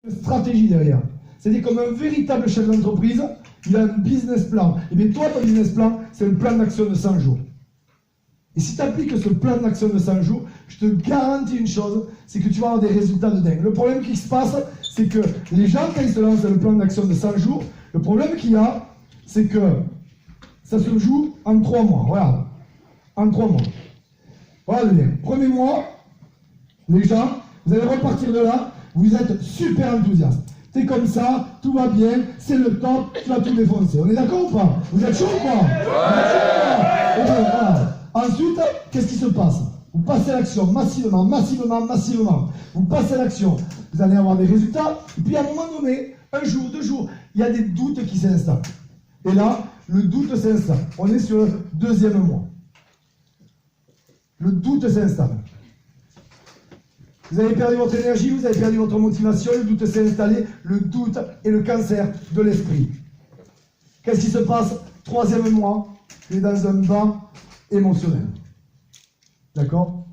une stratégie derrière. C'est-à-dire comme un véritable chef d'entreprise, il a un business plan. Et bien toi, ton business plan, c'est un plan d'action de 100 jours. Et si tu appliques ce plan d'action de 100 jours, je te garantis une chose, c'est que tu vas avoir des résultats de dingue. Le problème qui se passe, c'est que les gens, quand ils se lancent dans le plan d'action de 100 jours, le problème qu'il y a, c'est que ça se joue en 3 mois. Regarde. En 3 mois. Voilà bien. Premier mois, les gens, vous allez repartir de là, vous êtes super enthousiaste. T'es comme ça, tout va bien, c'est le top, tu vas tout défoncer. On est d'accord ou pas? Vous êtes chaud ou pas? Ouais. Voilà. Ensuite, qu'est-ce qui se passe? Vous passez à l'action massivement. Vous passez à l'action. Vous allez avoir des résultats. Et puis à un moment donné, un jour, 2 jours, il y a des doutes qui s'installent. Et là, le doute s'installe. On est sur le 2e mois. Le doute s'installe. Vous avez perdu votre énergie, vous avez perdu votre motivation, le doute s'est installé. Le doute est le cancer de l'esprit. Qu'est-ce qui se passe? 3e mois, tu es dans un bas émotionnel. D'accord?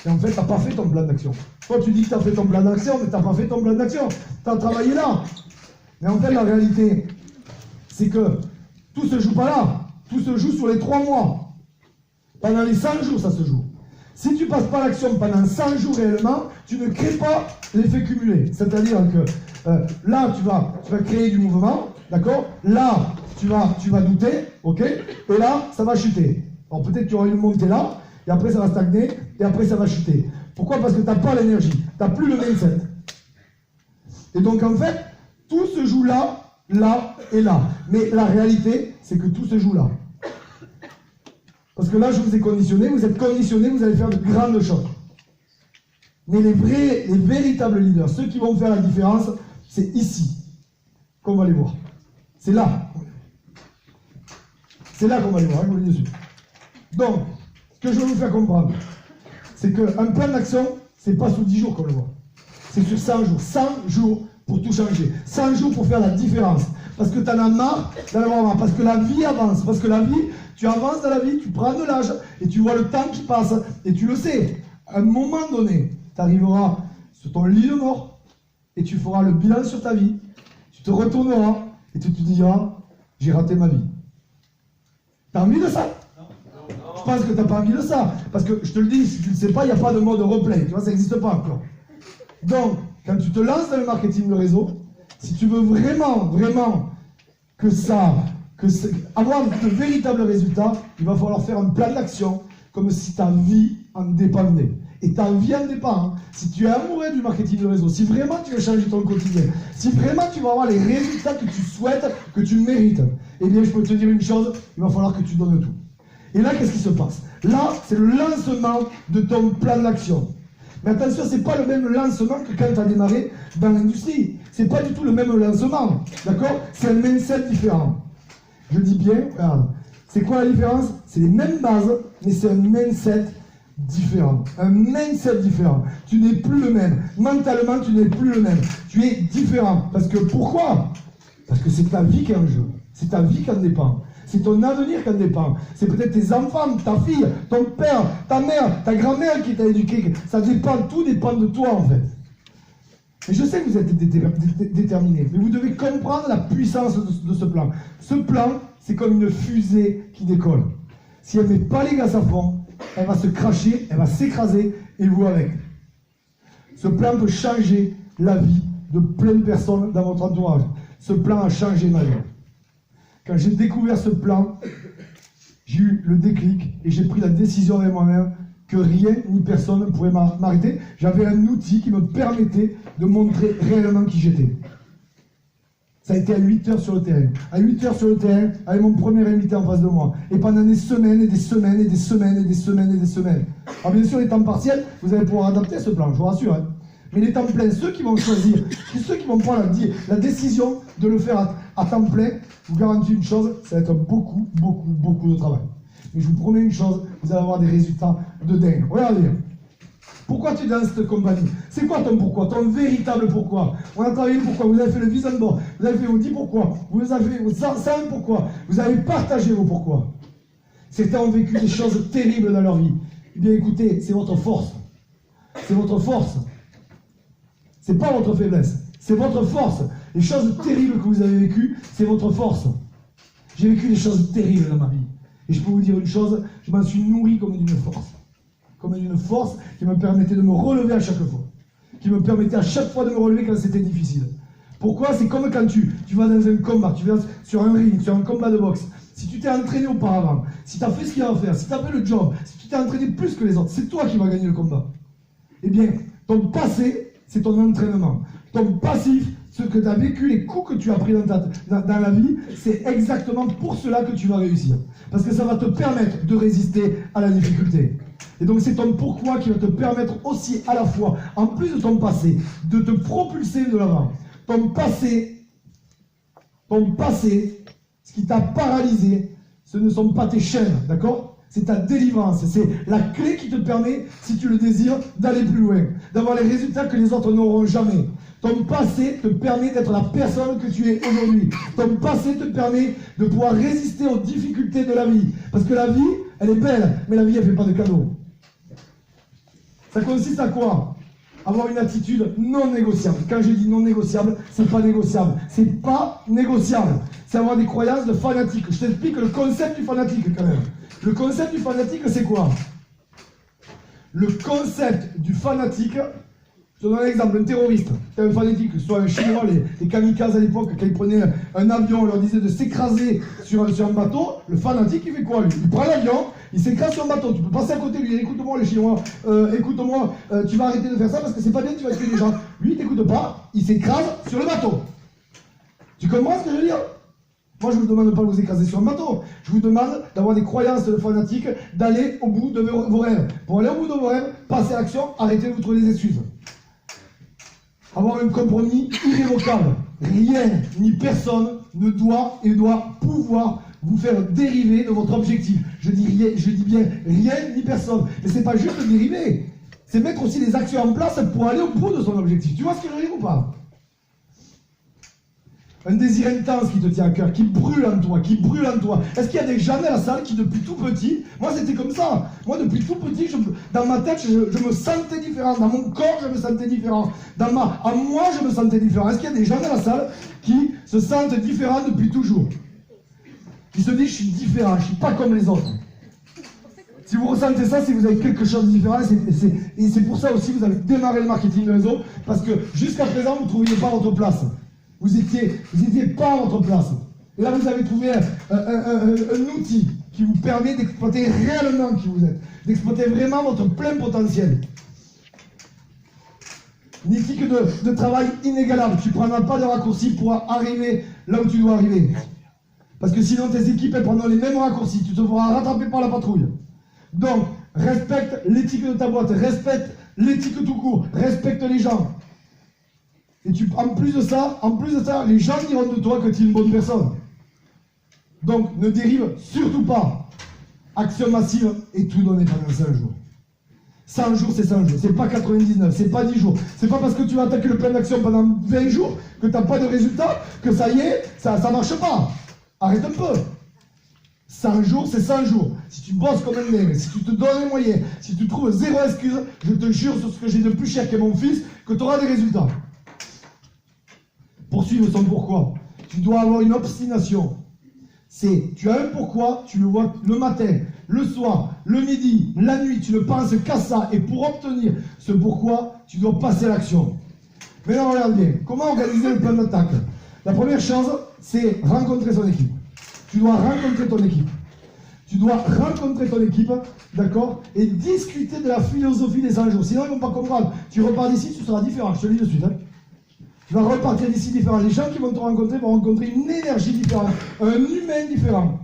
Et en fait, tu n'as pas fait ton plan d'action. Toi, tu dis que tu as fait ton plan d'action, mais tu n'as pas fait ton plan d'action. Tu as travaillé là. Mais en fait, la réalité, c'est que tout ne se joue pas là. Tout se joue sur les 3 mois. Pendant les 100 jours, ça se joue. Si tu ne passes pas à l'action pendant 100 jours réellement, tu ne crées pas l'effet cumulé. C'est-à-dire que là, tu vas créer du mouvement, d'accord? Là, tu vas douter, ok? Et là, ça va chuter. Alors peut-être qu'il y aura une montée là, et après ça va stagner, et après ça va chuter. Pourquoi? Parce que tu n'as pas l'énergie, tu n'as plus le mindset. Et donc en fait, tout se joue là, là et là. Mais la réalité, c'est que tout se joue là. Parce que là, je vous ai conditionné, vous êtes conditionné, vous allez faire de grandes choses. Mais les véritables leaders, ceux qui vont faire la différence, c'est ici qu'on va les voir. C'est là. C'est là qu'on va les voir, je vous le dis dessus. Donc, ce que je veux vous faire comprendre, c'est qu'un plan d'action, c'est pas sous 10 jours qu'on le voit. C'est sur 100 jours. 100 jours pour tout changer. 100 jours pour faire la différence. Parce que tu en as marre d'en avoir marre. Parce que la vie avance. Parce que la vie, tu avances dans la vie, tu prends de l'âge, et tu vois le temps qui passe, et tu le sais. À un moment donné, tu arriveras sur ton lit de mort, et tu feras le bilan sur ta vie. Tu te retourneras, et tu te diras, j'ai raté ma vie. T'as envie de ça? Je pense que tu n'as pas envie de ça. Parce que, je te le dis, si tu ne le sais pas, il n'y a pas de mode replay. Tu vois, ça n'existe pas encore. Donc, quand tu te lances dans le marketing de réseau, si tu veux vraiment avoir de véritables résultats, il va falloir faire un plan d'action comme si ta vie en dépendait. Et ta vie en dépend. Hein. Si tu es amoureux du marketing de réseau, si vraiment tu veux changer ton quotidien, si vraiment tu vas avoir les résultats que tu souhaites, que tu mérites, eh bien je peux te dire une chose, il va falloir que tu donnes tout. Et là, qu'est-ce qui se passe? Là, c'est le lancement de ton plan d'action. Mais attention, c'est pas le même lancement que quand tu as démarré dans l'industrie. C'est pas du tout le même lancement. D'accord? C'est un mindset différent. Je dis bien, regarde. C'est quoi la différence? C'est les mêmes bases, mais c'est un mindset différent. Un mindset différent. Tu n'es plus le même. Mentalement, tu n'es plus le même. Tu es différent. Parce que pourquoi? Parce que c'est ta vie qui est en jeu. C'est ta vie qui en dépend. C'est ton avenir qui en dépend. C'est peut-être tes enfants, ta fille, ton père, ta mère, ta grand-mère qui t'a éduqué. Ça dépend, tout dépend de toi en fait. Et je sais que vous êtes déterminés, mais vous devez comprendre la puissance de ce plan. Ce plan, c'est comme une fusée qui décolle. Si elle ne met pas les gaz à fond, elle va se cracher, elle va s'écraser, et vous avec. Ce plan peut changer la vie de plein de personnes dans votre entourage. Ce plan a changé ma vie. Quand j'ai découvert ce plan, j'ai eu le déclic et j'ai pris la décision avec moi-même que rien ni personne ne pourrait m'arrêter. J'avais un outil qui me permettait de montrer réellement qui j'étais. Ça a été à 8 heures sur le terrain. À 8 heures sur le terrain, avec mon premier invité en face de moi. Et pendant des semaines et des semaines et des semaines et des semaines et des semaines. Alors bien sûr, les temps partiels, vous allez pouvoir adapter ce plan, je vous rassure. Hein. Mais les temps pleins, ceux qui vont choisir, ceux qui vont prendre la décision de le faire à temps plein, je vous garantis une chose, ça va être beaucoup de travail. Mais je vous promets une chose, vous allez avoir des résultats de dingue. Regardez, pourquoi tu es dans cette compagnie? C'est quoi ton pourquoi? Ton véritable pourquoi? On a travaillé le pourquoi, vous avez fait le vision board, vous avez fait vos 10 pourquoi, vous avez fait vos 100 pourquoi, vous avez partagé vos pourquoi. Certains ont vécu des choses terribles dans leur vie. Eh bien écoutez, c'est votre force. c'est votre force. C'est pas votre faiblesse, c'est votre force. Les choses terribles que vous avez vécues, c'est votre force. J'ai vécu des choses terribles dans ma vie. Et je peux vous dire une chose, je m'en suis nourri comme d'une force. Comme d'une force qui me permettait de me relever à chaque fois. Qui me permettait à chaque fois de me relever quand c'était difficile. Pourquoi? C'est comme quand tu vas dans un combat, tu vas sur un ring, sur un combat de boxe. Si tu t'es entraîné auparavant, si tu as fait ce qu'il y a à faire, si tu as fait le job, si tu t'es entraîné plus que les autres, c'est toi qui vas gagner le combat. Eh bien, ton passé, c'est ton entraînement. Ton passif, ce que tu as vécu, les coups que tu as pris dans la vie, c'est exactement pour cela que tu vas réussir. Parce que ça va te permettre de résister à la difficulté. Et donc c'est ton pourquoi qui va te permettre aussi à la fois, en plus de ton passé, de te propulser de l'avant. Ton passé, ce qui t'a paralysé, ce ne sont pas tes chaînes, d'accord? C'est ta délivrance, c'est la clé qui te permet, si tu le désires, d'aller plus loin, d'avoir les résultats que les autres n'auront jamais. Ton passé te permet d'être la personne que tu es aujourd'hui. Ton passé te permet de pouvoir résister aux difficultés de la vie. Parce que la vie, elle est belle, mais la vie, elle ne fait pas de cadeaux. Ça consiste à quoi? Avoir une attitude non négociable. Quand je dis non négociable, c'est pas négociable. C'est pas négociable. C'est avoir des croyances de fanatique. Je t'explique le concept du fanatique quand même. Le concept du fanatique, c'est quoi? Le concept du fanatique, je te donne un exemple, un terroriste, un fanatique, que ce soit un chinois, les kamikazes à l'époque, quand ils prenaient un avion, on leur disait de s'écraser sur un bateau, le fanatique, il fait quoi lui? Il prend l'avion, il s'écrase sur un bateau, tu peux passer à côté de lui, écoute-moi les Chinois, écoute-moi, tu vas arrêter de faire ça parce que c'est pas bien, tu vas tuer les gens. Lui, il t'écoute pas, il s'écrase sur le bateau. Tu comprends ce que je veux dire? Moi, je ne vous demande pas de vous écraser sur un bateau. Je vous demande d'avoir des croyances de fanatiques, d'aller au bout de vos rêves. Pour aller au bout de vos rêves, passez à l'action, arrêtez de vous trouver des excuses. Avoir un compromis irrévocable. Rien ni personne ne doit et doit pouvoir vous faire dériver de votre objectif. Je dis bien rien ni personne. Et c'est pas juste dériver. C'est mettre aussi des actions en place pour aller au bout de son objectif. Tu vois ce que je veux dire ou pas? Un désir intense qui te tient à cœur, qui brûle en toi, Est-ce qu'il y a des gens dans la salle qui, depuis tout petit, moi c'était comme ça. Moi, depuis tout petit, dans ma tête, je me sentais différent. Dans mon corps, je me sentais différent. En moi, je me sentais différent. Est-ce qu'il y a des gens dans la salle qui se sentent différents depuis toujours? Qui se disent, je suis différent, je ne suis pas comme les autres. Si vous ressentez ça, c'est que vous avez quelque chose de différent. Et c'est pour ça aussi que vous avez démarré le marketing de réseau. Parce que jusqu'à présent, vous ne trouviez pas votre place. Vous n'étiez pas à votre place. Et là, vous avez trouvé un outil qui vous permet d'exploiter réellement qui vous êtes, d'exploiter vraiment votre plein potentiel. Une éthique de travail inégalable. Tu ne prendras pas de raccourcis pour arriver là où tu dois arriver. Parce que sinon, tes équipes, elles prendront les mêmes raccourcis. Tu te feras rattraper par la patrouille. Donc, respecte l'éthique de ta boîte, respecte l'éthique tout court, respecte les gens. Et en plus de ça, les gens diront de toi que tu es une bonne personne. Donc, ne dérive surtout pas. Action massive et tout donner pendant 100 jours. 100 jours, c'est 100 jours. C'est pas 99, c'est pas 10 jours. C'est pas parce que tu vas attaquer le plan d'action pendant 20 jours que tu n'as pas de résultat, que ça y est, ça marche pas. Arrête un peu. 100 jours, c'est 100 jours. Si tu bosses comme un dingue, si tu te donnes les moyens, si tu trouves zéro excuse, je te jure sur ce que j'ai de plus cher que mon fils, que tu auras des résultats. Poursuivre son pourquoi. Tu dois avoir une obstination. Tu as un pourquoi, tu le vois le matin, le soir, le midi, la nuit, tu ne penses qu'à ça. Et pour obtenir ce pourquoi, tu dois passer à l'action. Maintenant, regarde bien. Comment organiser le plan d'attaque? La première chose, c'est rencontrer son équipe. Tu dois rencontrer ton équipe. Tu dois rencontrer ton équipe, d'accord? Et discuter de la philosophie des 100 jours. Sinon, ils ne vont pas comprendre. Tu repars d'ici, tu seras différent. Je te le dis de suite. Tu vas repartir d'ici différent. Les gens qui vont te rencontrer vont rencontrer une énergie différente, un humain différent.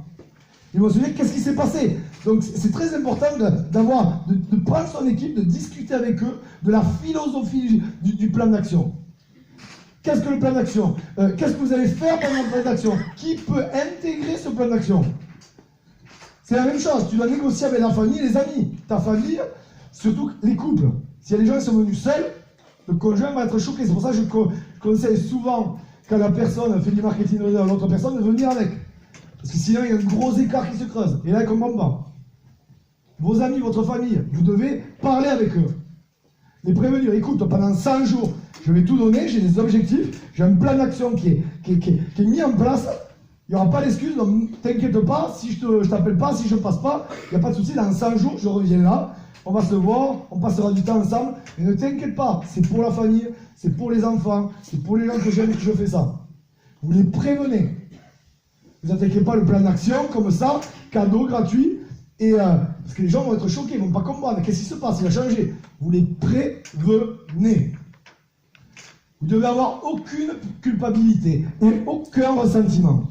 Ils vont se dire qu'est-ce qui s'est passé. Donc c'est très important de prendre son équipe, de discuter avec eux de la philosophie du plan d'action. Qu'est-ce que le plan d'action? Qu'est-ce que vous allez faire pendant le plan d'action? Qui peut intégrer ce plan d'action? C'est la même chose. Tu dois négocier avec la famille et les amis. Ta famille, surtout les couples. S'il y a des gens qui sont venus seuls, le conjoint va être choqué. C'est pour ça que je conseille souvent, quand la personne fait du marketing à l'autre personne, de venir avec. Parce que sinon, il y a un gros écart qui se creuse. Et là, il ne comprend pas. Vos amis, votre famille, vous devez parler avec eux. Les prévenir, écoute, pendant 100 jours, je vais tout donner, j'ai des objectifs, j'ai un plan d'action qui est mis en place. Il n'y aura pas d'excuse, donc t'inquiète pas, si je t'appelle pas, si je passe pas, il n'y a pas de souci, dans 100 jours, je reviens là, on va se voir, on passera du temps ensemble, mais ne t'inquiète pas, c'est pour la famille, c'est pour les enfants, c'est pour les gens que j'aime que je fais ça. Vous les prévenez. Vous n'attaquez pas le plan d'action comme ça, cadeau gratuit, et parce que les gens vont être choqués, ils ne vont pas comprendre, qu'est-ce qui se passe, il a changé. Vous les prévenez. Vous devez avoir aucune culpabilité et aucun ressentiment.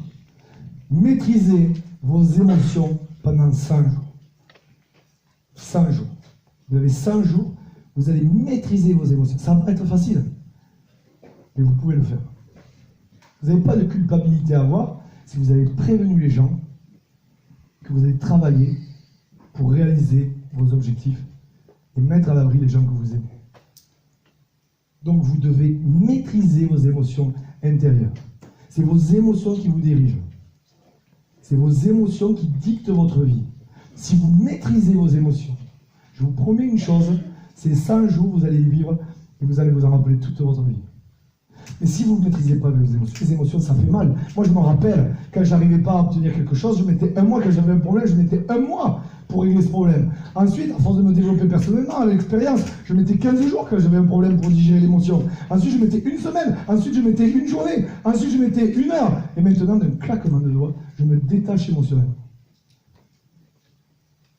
Maîtrisez vos émotions pendant 100 jours. 100 jours. Vous avez 100 jours, vous allez maîtriser vos émotions. Ça va pas être facile, mais vous pouvez le faire. Vous n'avez pas de culpabilité à avoir si vous avez prévenu les gens que vous allez travailler pour réaliser vos objectifs et mettre à l'abri les gens que vous aimez. Donc vous devez maîtriser vos émotions intérieures. C'est vos émotions qui vous dirigent. C'est vos émotions qui dictent votre vie. Si vous maîtrisez vos émotions, je vous promets une chose, ces 100 jours, vous allez les vivre et vous allez vous en rappeler toute votre vie. Mais si vous ne maîtrisez pas vos émotions, les émotions, ça fait mal. Moi, je me rappelle, quand je n'arrivais pas à obtenir quelque chose, je mettais un mois, quand j'avais un problème, je mettais un mois pour régler ce problème. Ensuite, à force de me développer personnellement, à l'expérience, je mettais 15 jours quand j'avais un problème pour digérer l'émotion. Ensuite, je mettais une semaine. Ensuite, je mettais une journée. Ensuite, je mettais 1 heure. Et maintenant, d'un claquement de doigts, je me détache émotionnellement.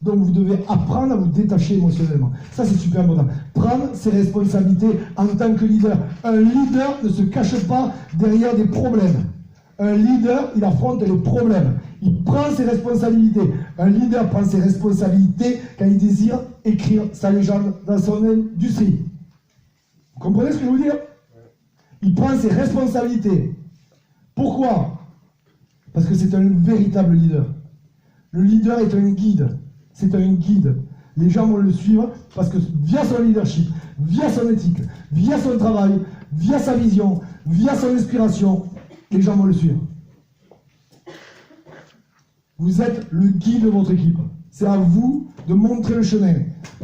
Donc vous devez apprendre à vous détacher émotionnellement. Ça, c'est super important. Prendre ses responsabilités en tant que leader. Un leader ne se cache pas derrière des problèmes. Un leader, il affronte les problèmes. Il prend ses responsabilités. Un leader prend ses responsabilités quand il désire écrire sa légende dans son industrie. Vous comprenez ce que je veux dire? Il prend ses responsabilités. Pourquoi? Parce que c'est un véritable leader. Le leader est un guide. C'est un guide. Les gens vont le suivre parce que via son leadership, via son éthique, via son travail, via sa vision, via son inspiration, les gens vont le suivre. Vous êtes le guide de votre équipe. C'est à vous de montrer le chemin.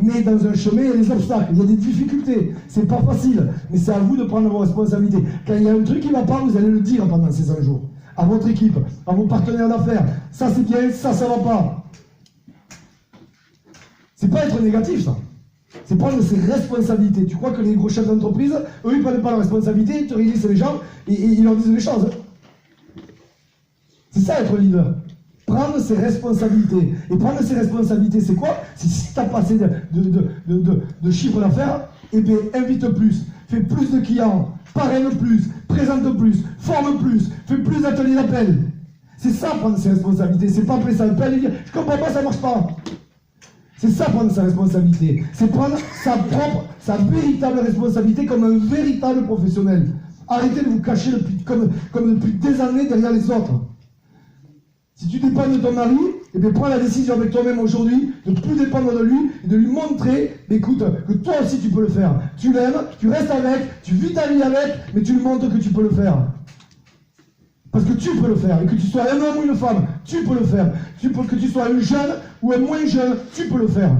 Mais dans un chemin, il y a des obstacles, il y a des difficultés. C'est pas facile, mais c'est à vous de prendre vos responsabilités. Quand il y a un truc qui ne va pas, vous allez le dire pendant ces 100 jours. À votre équipe, à vos partenaires d'affaires. Ça c'est bien, ça va pas. C'est pas être négatif, ça. C'est prendre ses responsabilités. Tu crois que les gros chefs d'entreprise, eux, ils prennent pas leurs responsabilités, ils te réunissent les gens et ils leur disent les choses. C'est ça être leader. Prendre ses responsabilités. Et prendre ses responsabilités, c'est quoi? C'est si tu as passé de chiffre d'affaires, eh bien, invite plus, fais plus de clients, parraine plus, présente plus, forme plus, fais plus d'ateliers d'appel. C'est ça, prendre ses responsabilités. C'est pas appeler ça appel et dire je comprends pas, ça marche pas. C'est ça, prendre sa responsabilité. C'est prendre sa véritable responsabilité comme un véritable professionnel. Arrêtez de vous cacher comme depuis des années derrière les autres. Si tu dépends de ton mari, eh bien, prends la décision avec toi-même aujourd'hui de ne plus dépendre de lui et de lui montrer, écoute, que toi aussi tu peux le faire. Tu l'aimes, tu restes avec, tu vis ta vie avec, mais tu lui montres que tu peux le faire. Parce que tu peux le faire, et que tu sois un homme ou une femme, tu peux le faire. Que tu sois un jeune ou un moins jeune, tu peux le faire.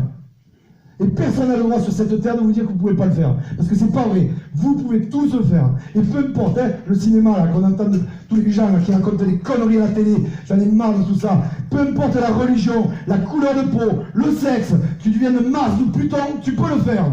Et personne n'a le droit sur cette terre de vous dire que vous ne pouvez pas le faire. Parce que c'est pas vrai. Vous pouvez tous le faire. Et peu importe, hein, le cinéma là, qu'on entend de tous les gens là, qui racontent des conneries à la télé, j'en ai marre de tout ça. Peu importe la religion, la couleur de peau, le sexe, que tu viennes de Mars ou Pluton, tu peux le faire.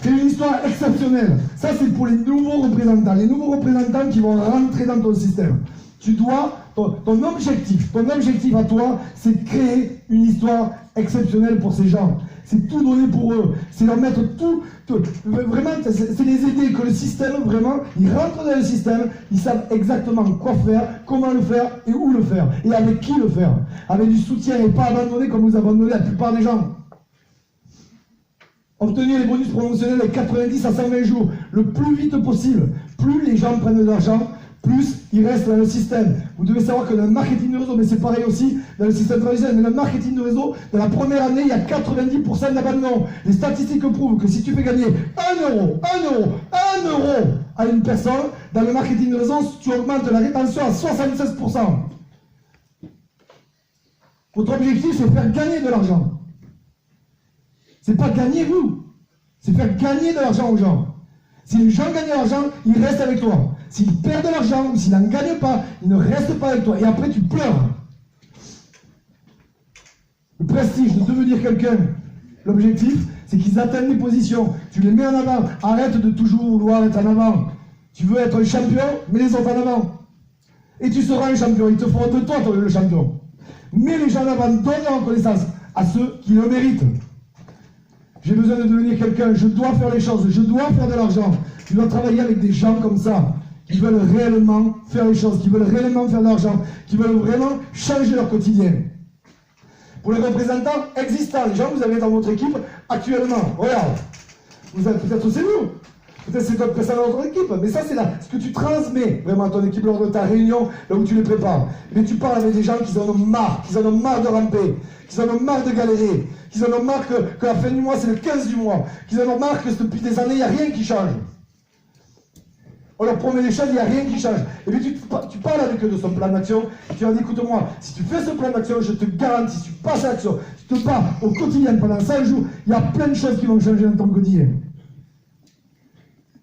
C'est une histoire exceptionnelle. Ça, c'est pour les nouveaux représentants. Les nouveaux représentants qui vont rentrer dans ton système. Tu dois, ton objectif à toi, c'est de créer une histoire exceptionnelle pour ces gens. C'est tout donner pour eux. C'est leur mettre tout vraiment, c'est les aider, que le système, vraiment, ils rentrent dans le système, ils savent exactement quoi faire, comment le faire et où le faire. Et avec qui le faire. Avec du soutien et pas abandonner comme vous abandonnez la plupart des gens. Obtenir les bonus promotionnels avec 90 à 120 jours, le plus vite possible. Plus les gens prennent de l'argent, plus ils restent dans le système. Vous devez savoir que dans le marketing de réseau, mais c'est pareil aussi dans le système traditionnel, mais dans le marketing de réseau, dans la première année, il y a 90% d'abandon. Les statistiques prouvent que si tu fais gagner 1 euro à une personne, dans le marketing de réseau, tu augmentes la rétention à 76%. Votre objectif, c'est de faire gagner de l'argent. C'est pas gagner vous, c'est faire gagner de l'argent aux gens. Si les gens gagnent de l'argent, ils restent avec toi. S'ils perdent de l'argent ou s'ils n'en gagnent pas, ils ne restent pas avec toi. Et après, tu pleures. Le prestige de devenir quelqu'un, l'objectif, c'est qu'ils atteignent des positions. Tu les mets en avant. Arrête de toujours vouloir être en avant. Tu veux être un champion, mets les autres en avant. Et tu seras un champion. Ils te feront de toi le champion. Mets les gens en avant, donne la reconnaissance à ceux qui le méritent. J'ai besoin de devenir quelqu'un, je dois faire les choses, je dois faire de l'argent. Tu dois travailler avec des gens comme ça, qui veulent réellement faire les choses, qui veulent réellement faire de l'argent, qui veulent vraiment changer leur quotidien. Pour les représentants existants, les gens que vous avez dans votre équipe actuellement, regarde, vous êtes peut-être c'est vous, peut-être c'est d'autres personnes dans votre équipe, mais ça c'est là, ce que tu transmets vraiment à ton équipe lors de ta réunion, là où tu les prépares. Mais tu parles avec des gens qui en ont marre de ramper, qui en ont marre de galérer, qui en ont marre que la fin du mois c'est le 15 du mois, qui en ont marre que depuis des années il n'y a rien qui change. On leur promet des choses, il n'y a rien qui change. Et puis tu parles avec eux de son plan d'action, tu leur dis écoute-moi, si tu fais ce plan d'action, je te garantis, si tu passes à l'action, si tu te bats au quotidien pendant 5 jours, il y a plein de choses qui vont changer dans ton quotidien.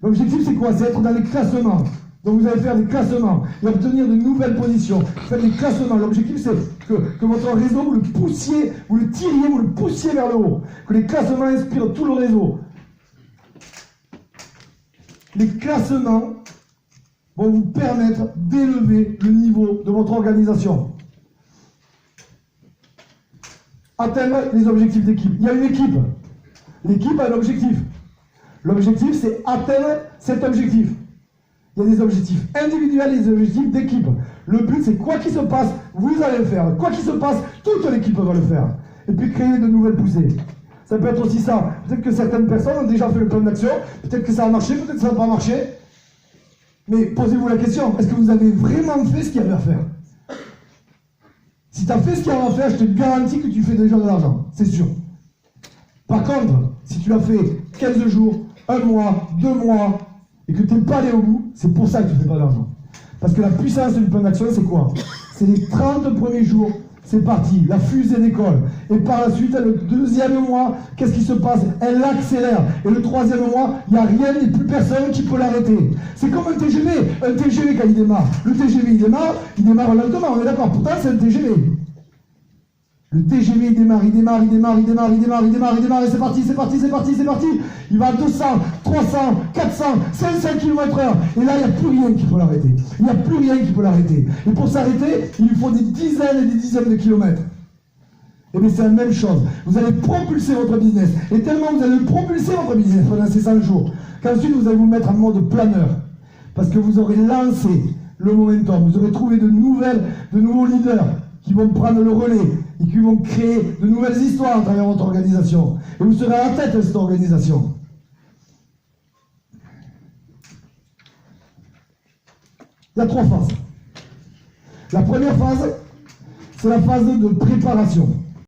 L'objectif c'est quoi? C'est être dans les classements. Donc vous allez faire des classements et obtenir de nouvelles positions. Faire des classements. L'objectif c'est que votre réseau, vous le poussiez, vous le tiriez, vous le poussiez vers le haut. Que les classements inspirent tout le réseau. Les classements vont vous permettre d'élever le niveau de votre organisation. Atteindre les objectifs d'équipe. Il y a une équipe. L'équipe a un objectif. L'objectif, c'est atteindre cet objectif. Il y a des objectifs individuels et des objectifs d'équipe. Le but, c'est quoi qu'il se passe, vous allez le faire. Quoi qu'il se passe, toute l'équipe va le faire. Et puis créer de nouvelles poussées. Ça peut être aussi ça. Peut-être que certaines personnes ont déjà fait le plan d'action. Peut-être que ça a marché, peut-être que ça n'a pas marché. Mais posez-vous la question, est-ce que vous avez vraiment fait ce qu'il y avait à faire? Si tu as fait ce qu'il y avait à faire, je te garantis que tu fais déjà de l'argent. C'est sûr. Par contre, si tu l'as fait 15 jours, 1 mois, 2 mois, et que tu n'es pas allé au bout, c'est pour ça que tu ne fais pas d'argent. Parce que la puissance du plan d'action, c'est quoi? C'est les 30 premiers jours, c'est parti, la fusée décolle. Et par la suite, le 2e mois, qu'est-ce qui se passe? Elle accélère. Et le 3e mois, il n'y a rien et plus personne qui peut l'arrêter. C'est comme un TGV. Un TGV, quand il démarre, le TGV, il démarre lentement, on est d'accord. Pourtant, c'est un TGV. Le TGV, il démarre, et c'est parti. Il va à 200, 300, 400, 500 km/h. Et là, il n'y a plus rien qui peut l'arrêter. Et pour s'arrêter, il lui faut des dizaines et des dizaines de kilomètres. Et bien, c'est la même chose. Vous allez propulser votre business. Et tellement vous allez propulser votre business pendant ces 5 jours, qu'ensuite, vous allez vous mettre en mode planeur. Parce que vous aurez lancé le momentum. Vous aurez trouvé de nouveaux leaders qui vont prendre le relais et qui vont créer de nouvelles histoires à travers votre organisation. Et vous serez à la tête de cette organisation. Il y a 3 phases. La première phase, c'est la phase de préparation.